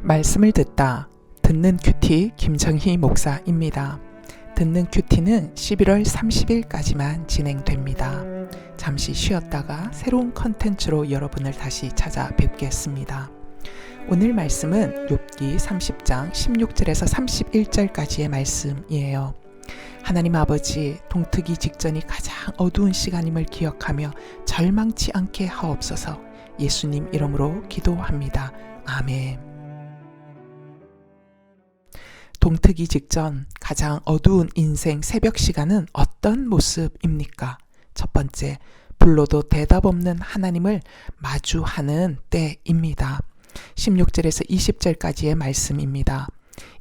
말씀을 듣다 듣는 큐티 김정희 목사입니다. 듣는 큐티는 11월 30일까지만 진행됩니다. 잠시 쉬었다가 새로운 컨텐츠로 여러분을 다시 찾아뵙겠습니다. 오늘 말씀은 욥기 30장 16절에서 31절까지의 말씀이에요. 하나님 아버지, 동트기 직전이 가장 어두운 시간임을 기억하며 절망치 않게 하옵소서. 예수님 이름으로 기도합니다. 아멘. 동트기 직전 가장 어두운 인생 새벽 시간은 어떤 모습입니까? 첫 번째, 불러도 대답 없는 하나님을 마주하는 때입니다. 16절에서 20절까지의 말씀입니다.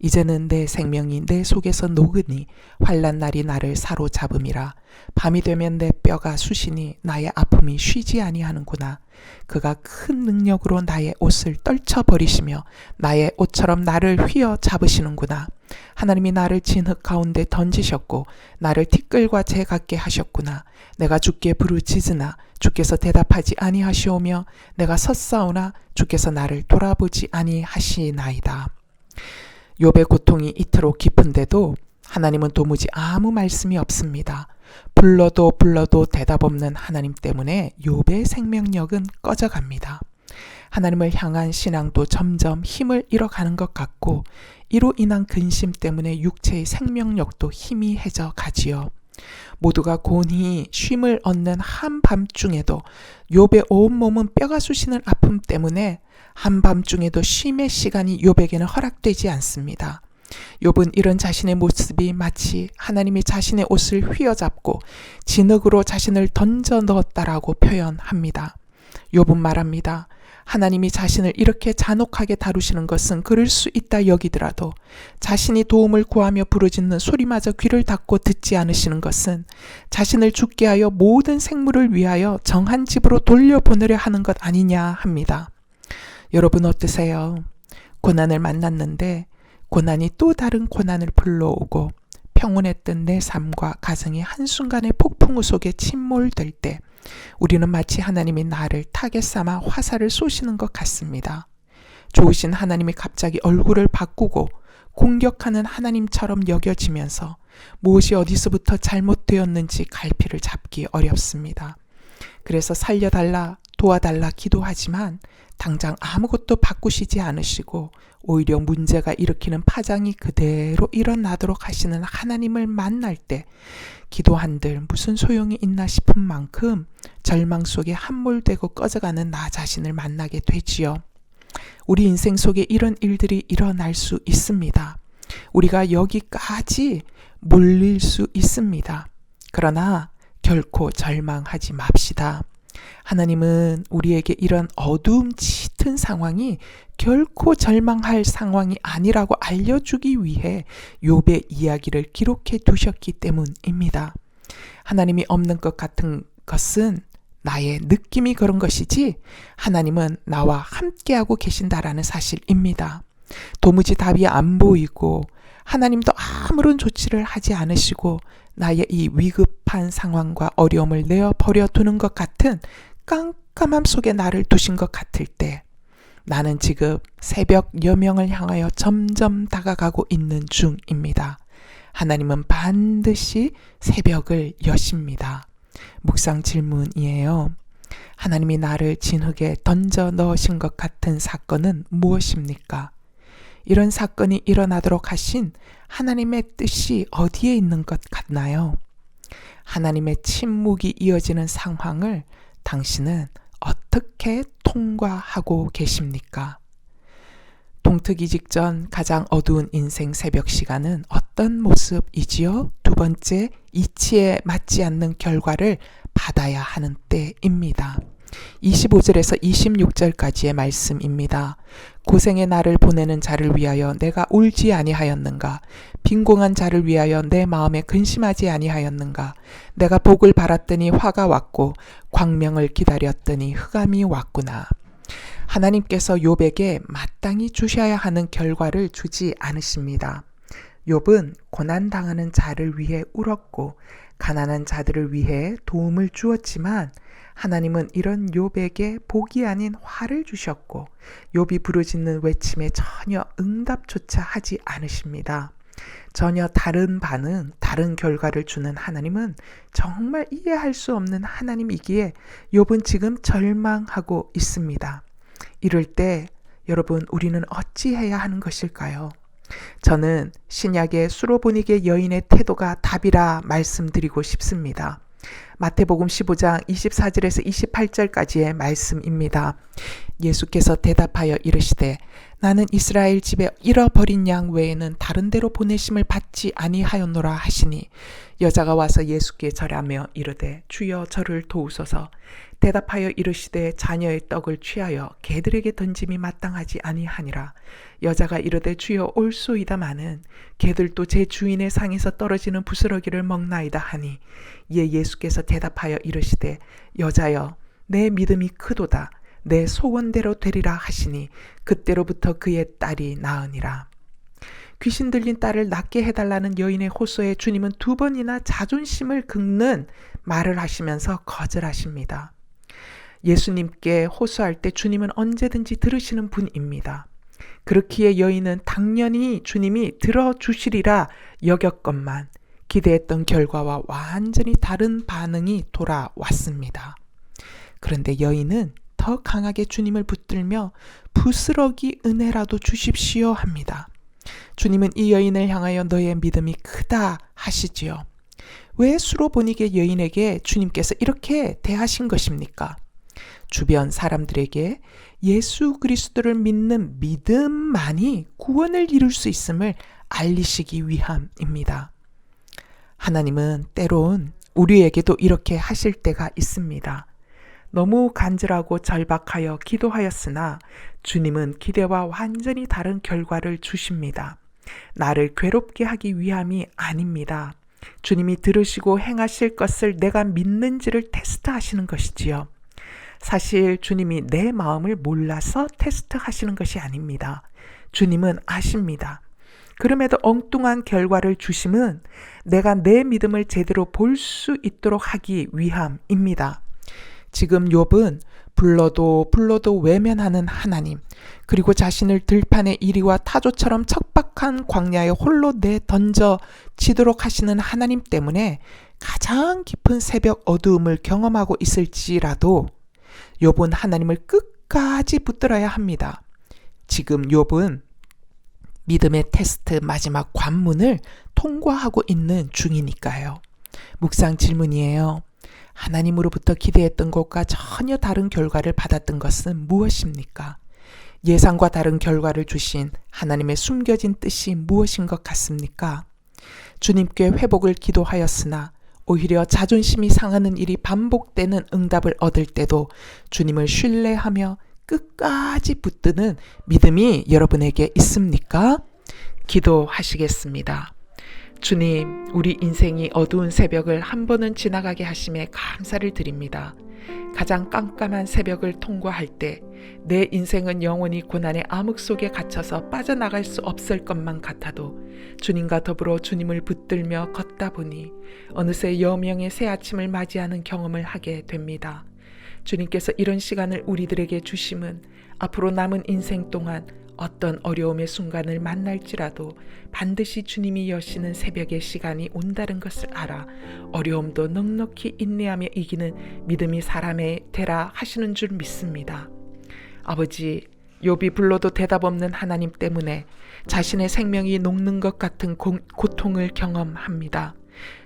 이제는 내 생명이 내 속에서 녹으니 환난 날이 나를 사로잡음이라. 밤이 되면 내 뼈가 쑤시니 나의 아픔이 쉬지 아니하는구나. 그가 큰 능력으로 나의 옷을 떨쳐버리시며 나의 옷처럼 나를 휘어 잡으시는구나. 하나님이 나를 진흙 가운데 던지셨고 나를 티끌과 재 같게 하셨구나. 내가 주께 부르짖으나 주께서 대답하지 아니하시오며 내가 섰사오나 주께서 나를 돌아보지 아니하시나이다. 욥의 고통이 이토록 깊은데도 하나님은 도무지 아무 말씀이 없습니다. 불러도 대답 없는 하나님 때문에 욥의 생명력은 꺼져갑니다. 하나님을 향한 신앙도 점점 힘을 잃어가는 것 같고 이로 인한 근심 때문에 육체의 생명력도 희미해져 가지요. 모두가 곤히 쉼을 얻는 한밤중에도 욥의 온몸은 뼈가 쑤시는 아픔 때문에 한밤중에도 쉼의 시간이 욥에게는 허락되지 않습니다. 욥은 이런 자신의 모습이 마치 하나님이 자신의 옷을 휘어잡고 진흙으로 자신을 던져 넣었다라고 표현합니다. 욥은 말합니다. 하나님이 자신을 이렇게 잔혹하게 다루시는 것은 그럴 수 있다 여기더라도 자신이 도움을 구하며 부르짖는 소리마저 귀를 닫고 듣지 않으시는 것은 자신을 죽게 하여 모든 생물을 위하여 정한 집으로 돌려보내려 하는 것 아니냐 합니다. 여러분 어떠세요? 고난을 만났는데 고난이 또 다른 고난을 불러오고 평온했던 내 삶과 가정이 한순간에 폭풍우 속에 침몰될 때 우리는 마치 하나님이 나를 타겟 삼아 화살을 쏘시는 것 같습니다. 좋으신 하나님이 갑자기 얼굴을 바꾸고 공격하는 하나님처럼 여겨지면서 무엇이 어디서부터 잘못되었는지 갈피를 잡기 어렵습니다. 그래서 살려달라, 도와달라 기도하지만 당장 아무것도 바꾸시지 않으시고 오히려 문제가 일으키는 파장이 그대로 일어나도록 하시는 하나님을 만날 때 기도한들 무슨 소용이 있나 싶은 만큼 절망 속에 함몰되고 꺼져가는 나 자신을 만나게 되지요. 우리 인생 속에 이런 일들이 일어날 수 있습니다. 우리가 여기까지 몰릴 수 있습니다. 그러나 결코 절망하지 맙시다. 하나님은 우리에게 이런 어두움 짙은 상황이 결코 절망할 상황이 아니라고 알려주기 위해 욥의 이야기를 기록해 두셨기 때문입니다. 하나님이 없는 것 같은 것은 나의 느낌이 그런 것이지 하나님은 나와 함께하고 계신다라는 사실입니다. 도무지 답이 안 보이고 하나님도 아무런 조치를 하지 않으시고 나의 이 위급한 상황과 어려움을 내어버려 두는 것 같은 깜깜함 속에 나를 두신 것 같을 때 나는 지금 새벽 여명을 향하여 점점 다가가고 있는 중입니다. 하나님은 반드시 새벽을 여십니다. 묵상 질문이에요. 하나님이 나를 진흙에 던져 넣으신 것 같은 사건은 무엇입니까? 이런 사건이 일어나도록 하신 하나님의 뜻이 어디에 있는 것 같나요? 하나님의 침묵이 이어지는 상황을 당신은 어떻게 통과하고 계십니까? 동트기 직전 가장 어두운 인생 새벽 시간은 어떤 모습이지요? 두 번째, 이치에 맞지 않는 결과를 받아야 하는 때입니다. 25절에서 26절까지의 말씀입니다. 고생의 날을 보내는 자를 위하여 내가 울지 아니하였는가? 빈공한 자를 위하여 내 마음에 근심하지 아니하였는가? 내가 복을 바랐더니 화가 왔고 광명을 기다렸더니 흑암이 왔구나. 하나님께서 욥에게 마땅히 주셔야 하는 결과를 주지 않으십니다. 욥은 고난당하는 자를 위해 울었고 가난한 자들을 위해 도움을 주었지만 하나님은 이런 욥에게 복이 아닌 화를 주셨고 욥이 부르짖는 외침에 전혀 응답조차 하지 않으십니다. 전혀 다른 반응, 다른 결과를 주는 하나님은 정말 이해할 수 없는 하나님이기에 욥은 지금 절망하고 있습니다. 이럴 때 여러분, 우리는 어찌해야 하는 것일까요? 저는 신약의 수로보니게 여인의 태도가 답이라 말씀드리고 싶습니다. 마태복음 15장 24절에서 28절까지의 말씀입니다. 예수께서 대답하여 이르시되 나는 이스라엘 집에 잃어버린 양 외에는 다른 데로 보내심을 받지 아니하였노라 하시니 여자가 와서 예수께 절하며 이르되 주여 저를 도우소서. 대답하여 이르시되 자녀의 떡을 취하여 개들에게 던짐이 마땅하지 아니하니라. 여자가 이르되 주여 올소이다마는 개들도 제 주인의 상에서 떨어지는 부스러기를 먹나이다 하니 이에 예수께서 대답하여 이르시되 여자여 내 믿음이 크도다. 내 소원대로 되리라 하시니 그때로부터 그의 딸이 나으니라. 귀신 들린 딸을 낫게 해달라는 여인의 호소에 주님은 2번이나 자존심을 긁는 말을 하시면서 거절하십니다. 예수님께 호소할 때 주님은 언제든지 들으시는 분입니다. 그렇기에 여인은 당연히 주님이 들어주시리라 여겼건만 기대했던 결과와 완전히 다른 반응이 돌아왔습니다. 그런데 여인은 더 강하게 주님을 붙들며 부스러기 은혜라도 주십시오 합니다. 주님은 이 여인을 향하여 너의 믿음이 크다 하시지요. 왜 수로보니게 여인에게 주님께서 이렇게 대하신 것입니까? 주변 사람들에게 예수 그리스도를 믿는 믿음만이 구원을 이룰 수 있음을 알리시기 위함입니다. 하나님은 때론 우리에게도 이렇게 하실 때가 있습니다. 너무 간절하고 절박하여 기도하였으나 주님은 기대와 완전히 다른 결과를 주십니다. 나를 괴롭게 하기 위함이 아닙니다. 주님이 들으시고 행하실 것을 내가 믿는지를 테스트하시는 것이지요. 사실 주님이 내 마음을 몰라서 테스트하시는 것이 아닙니다. 주님은 아십니다. 그럼에도 엉뚱한 결과를 주심은 내가 내 믿음을 제대로 볼 수 있도록 하기 위함입니다. 지금 욥은 불러도 외면하는 하나님, 그리고 자신을 들판의 이리와 타조처럼 척박한 광야에 홀로 내던져지도록 하시는 하나님 때문에 가장 깊은 새벽 어두움을 경험하고 있을지라도 욥은 하나님을 끝까지 붙들어야 합니다. 지금 욥은 믿음의 테스트 마지막 관문을 통과하고 있는 중이니까요. 묵상 질문이에요. 하나님으로부터 기대했던 것과 전혀 다른 결과를 받았던 것은 무엇입니까? 예상과 다른 결과를 주신 하나님의 숨겨진 뜻이 무엇인 것 같습니까? 주님께 회복을 기도하였으나 오히려 자존심이 상하는 일이 반복되는 응답을 얻을 때도 주님을 신뢰하며 끝까지 붙드는 믿음이 여러분에게 있습니까? 기도하시겠습니다. 주님, 우리 인생이 어두운 새벽을 한 번은 지나가게 하심에 감사를 드립니다. 가장 깜깜한 새벽을 통과할 때 내 인생은 영원히 고난의 암흑 속에 갇혀서 빠져나갈 수 없을 것만 같아도 주님과 더불어 주님을 붙들며 걷다 보니 어느새 여명의 새 아침을 맞이하는 경험을 하게 됩니다. 주님께서 이런 시간을 우리들에게 주심은 앞으로 남은 인생 동안 어떤 어려움의 순간을 만날지라도 반드시 주님이 여시는 새벽의 시간이 온다는 것을 알아 어려움도 넉넉히 인내하며 이기는 믿음이 사람의 되라 하시는 줄 믿습니다. 아버지, 욥이 불러도 대답 없는 하나님 때문에 자신의 생명이 녹는 것 같은 고통을 경험합니다.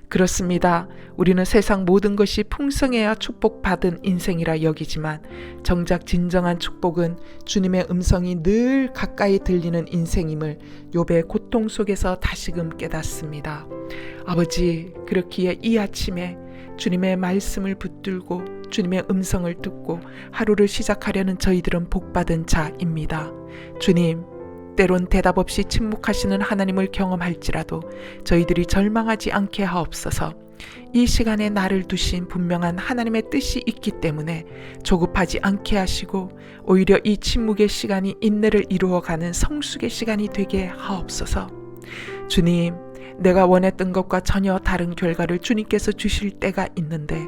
그렇습니다. 우리는 세상 모든 것이 풍성해야 축복받은 인생이라 여기지만 정작 진정한 축복은 주님의 음성이 늘 가까이 들리는 인생임을 욥의 고통 속에서 다시금 깨닫습니다. 아버지, 그렇기에 이 아침에 주님의 말씀을 붙들고 주님의 음성을 듣고 하루를 시작하려는 저희들은 복받은 자입니다. 주님, 때론 대답 없이 침묵하시는 하나님을 경험할지라도 저희들이 절망하지 않게 하옵소서. 이 시간에 나를 두신 분명한 하나님의 뜻이 있기 때문에 조급하지 않게 하시고 오히려 이 침묵의 시간이 인내를 이루어가는 성숙의 시간이 되게 하옵소서. 주님, 내가 원했던 것과 전혀 다른 결과를 주님께서 주실 때가 있는데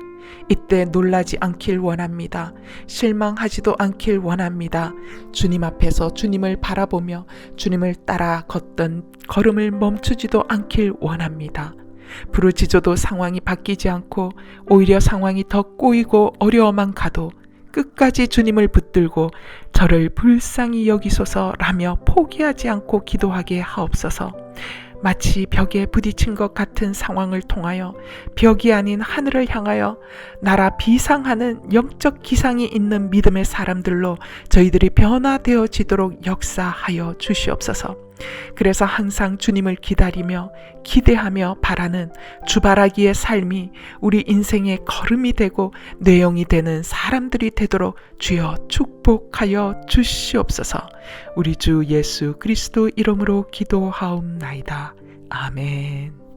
이때 놀라지 않길 원합니다. 실망하지도 않길 원합니다. 주님 앞에서 주님을 바라보며 주님을 따라 걷던 걸음을 멈추지도 않길 원합니다. 부르짖어도 상황이 바뀌지 않고 오히려 상황이 더 꼬이고 어려워만 가도 끝까지 주님을 붙들고 저를 불쌍히 여기소서라며 포기하지 않고 기도하게 하옵소서. 마치 벽에 부딪힌 것 같은 상황을 통하여 벽이 아닌 하늘을 향하여 날아 비상하는 영적 기상이 있는 믿음의 사람들로 저희들이 변화되어지도록 역사하여 주시옵소서. 그래서 항상 주님을 기다리며 기대하며 바라는 주바라기의 삶이 우리 인생의 걸음이 되고 뇌영이 되는 사람들이 되도록 주여 축복하여 주시옵소서. 우리 주 예수 그리스도 이름으로 기도하옵나이다. 아멘.